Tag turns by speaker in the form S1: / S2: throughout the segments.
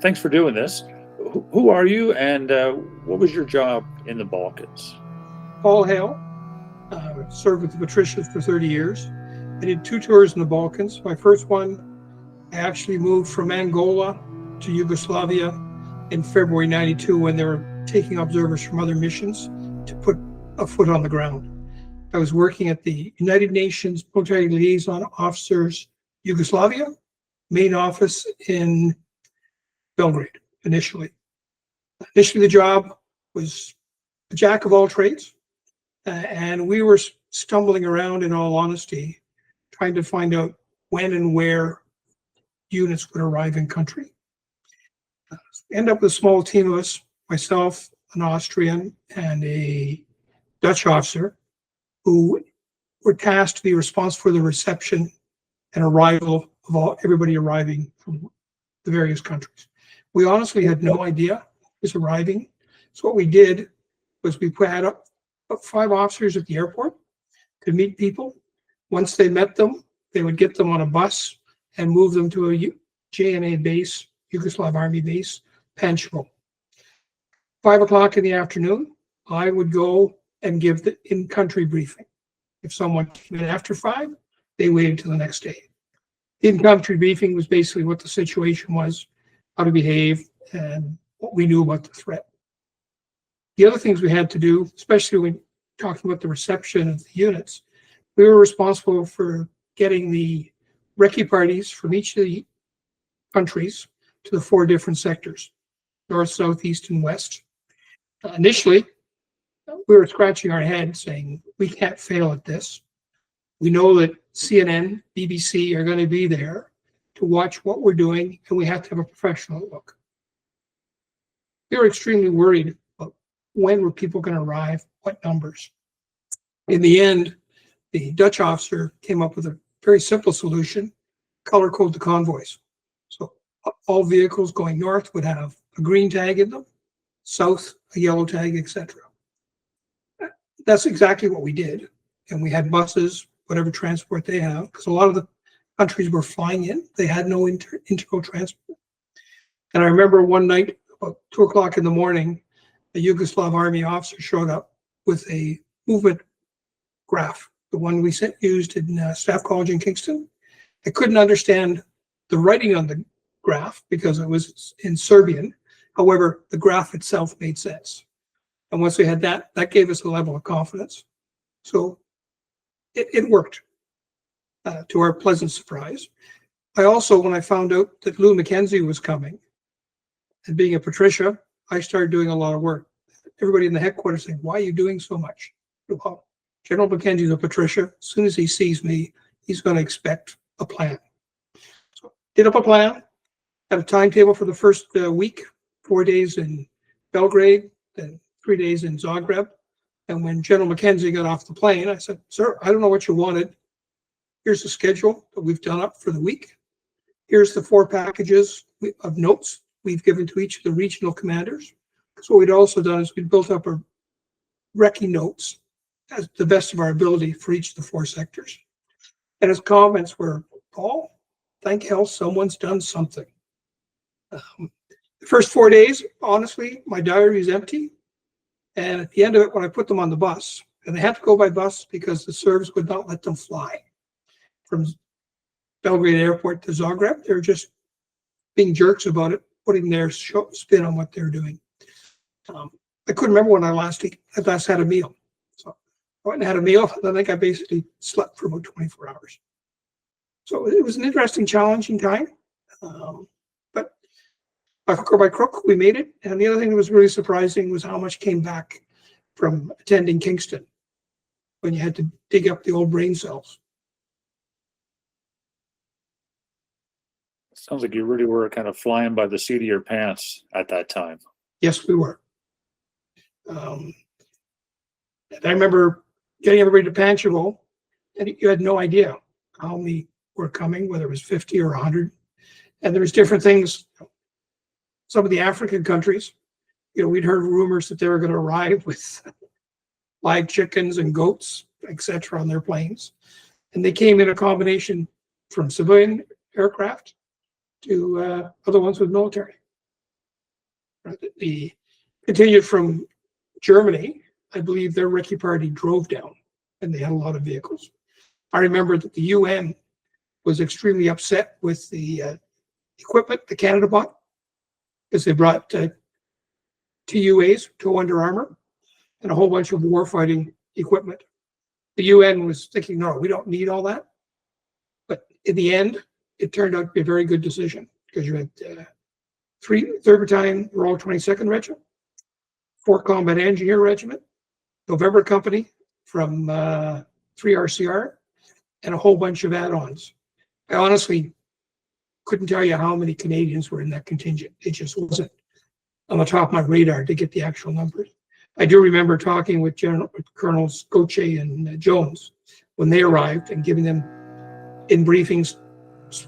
S1: Thanks for doing this. Who are you, and what was your job in the Balkans?
S2: Paul Hale, served with the Patricians for 30 years. I did 2 tours in the Balkans. My first one, I actually moved from Angola to Yugoslavia in February '92 when they were taking observers from other missions to put a foot on the ground. I was working at the United Nations Military Liaison Officers Yugoslavia main office in Belgrade initially. Initially, the job was a jack of all trades, and we were stumbling around, in all honesty, trying to find out when and where units would arrive in country. End up with a small team of us, myself, an Austrian, and a Dutch officer, who were tasked to be responsible for the reception and arrival of everybody arriving from the various countries. We honestly had no idea who was arriving. So what we did was we had up 5 officers at the airport to meet people. Once they met them, they would get them on a bus and move them to a JNA base, Yugoslav Army base, Pančevo. 5 o'clock in the afternoon, I would go and give the in-country briefing. If someone came in after 5, they waited till the next day. The in-country briefing was basically what the situation was, how to behave, and what we knew about the threat. The other things we had to do, especially when talking about the reception of the units, we were responsible for getting the recce parties from each of the countries to the 4 different sectors, north, south, east, and west. Initially, we were scratching our head saying, we can't fail at this. We know that CNN, BBC are going to be there to watch what we're doing, and we have to have a professional look. We were extremely worried about when were people going to arrive, what numbers. In the end, the Dutch officer came up with a very simple solution: color code the convoys. So all vehicles going north would have a green tag in them, south a yellow tag, etc. That's exactly what we did. And we had buses, whatever transport they have, because a lot of the countries were flying in. They had no integral transport. And I remember one night, about 2 o'clock in the morning, a Yugoslav Army officer showed up with a movement graph, the one we used in Staff College in Kingston. I couldn't understand the writing on the graph because it was in Serbian. However, the graph itself made sense. And once we had that, that gave us a level of confidence. So it worked, to our pleasant surprise. I also, when I found out that Mackenzie was coming, and being a Patricia, I started doing a lot of work. Everybody in the headquarters saying, why are you doing so much? Well, General Mackenzie's a Patricia. As soon as he sees me, he's going to expect a plan. So did up a plan, had a timetable for the first week, 4 days in Belgrade, then 3 days in Zagreb. And when General Mackenzie got off the plane, I said, sir, I don't know what you wanted. Here's the schedule that we've done up for the week. Here's the 4 packages of notes we've given to each of the regional commanders. So what we'd also done is we built up a recce notes as the best of our ability for each of the 4 sectors. And his comments were, Paul, thank hell someone's done something. The first 4 days, honestly, my diary is empty. And at the end of it, when I put them on the bus, and they had to go by bus because the Serbs would not let them fly from Belgrade Airport to Zagreb. They're just being jerks about it, putting their spin on what they're doing. I couldn't remember when I last had a meal. So I went and had a meal, and I think I basically slept for about 24 hours. So it was an interesting, challenging time. But by hook or by crook, we made it. And the other thing that was really surprising was how much came back from attending Kingston when you had to dig up the old brain cells.
S1: Sounds like you really were kind of flying by the seat of your pants at that time.
S2: Yes, we were. And I remember getting everybody to Pančevo, and you had no idea how many were coming, whether it was 50 or 100. And there was different things. Some of the African countries, we'd heard rumors that they were going to arrive with live chickens and goats, etc., on their planes. And they came in a combination from civilian aircraft to other ones with military. The contingent from Germany, I believe their recce party drove down, and they had a lot of vehicles. I remember that the UN was extremely upset with the equipment the Canada bought, because they brought TUAs, tow under armor, and a whole bunch of warfighting equipment. The UN was thinking, no, we don't need all that. But in the end, it turned out to be a very good decision, because you had 3rd Battalion, Royal 22nd Regiment, 4th Combat Engineer Regiment, November Company from 3RCR, and a whole bunch of add-ons. I honestly couldn't tell you how many Canadians were in that contingent. It just wasn't on the top of my radar to get the actual numbers. I do remember talking with Colonels Gauthier and Jones when they arrived and giving them in briefings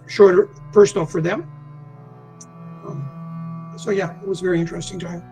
S2: shorter personal for them. So yeah, it was a very interesting time.